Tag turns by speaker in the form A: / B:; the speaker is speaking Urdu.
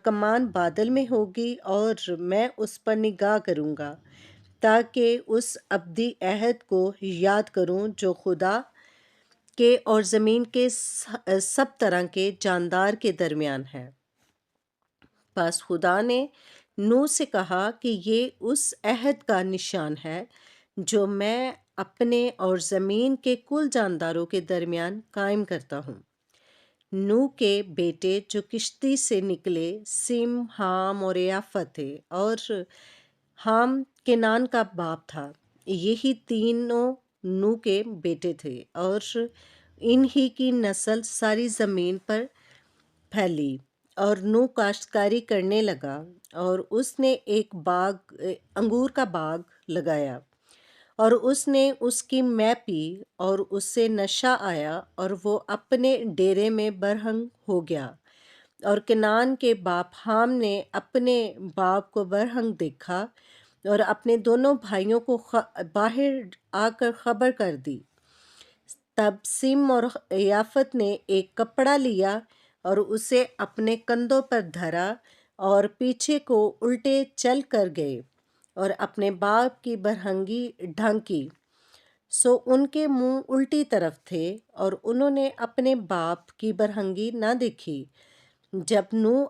A: کمان بادل میں ہوگی اور میں اس پر نگاہ کروں گا تاکہ اس ابدی عہد کو یاد کروں جو خدا کے اور زمین کے سب طرح کے جاندار کے درمیان ہے۔ پس خدا نے نوح سے کہا کہ یہ اس عہد کا نشان ہے جو میں اپنے اور زمین کے کل جانداروں کے درمیان قائم کرتا ہوں۔ نوح کے بیٹے جو کشتی سے نکلے سیم، حام اور یافت تھے، اور حام کنعان کا باپ تھا۔ یہی تینوں نوح کے بیٹے تھے، اور انہی کی نسل ساری زمین پر پھیلی۔ اور نوح کاشتکاری کرنے لگا، اور اس نے ایک انگور کا باغ لگایا، اور اس نے اس کی مے پی، اور اس سے نشہ آیا، اور وہ اپنے ڈیرے میں برہنگ ہو گیا۔ اور کنعان کے باپ حام نے اپنے باپ کو برہنگ دیکھا اور اپنے دونوں بھائیوں کو باہر آ کر خبر کر دی۔ تب سیم اور یافت نے ایک کپڑا لیا اور اسے اپنے کندھوں پر دھرا اور پیچھے کو الٹے چل کر گئے اور اپنے باپ کی برہنگی ڈھانکی، سو ان کے منہ الٹی طرف تھے اور انہوں نے اپنے باپ کی برہنگی نہ دیکھی۔ جب نوح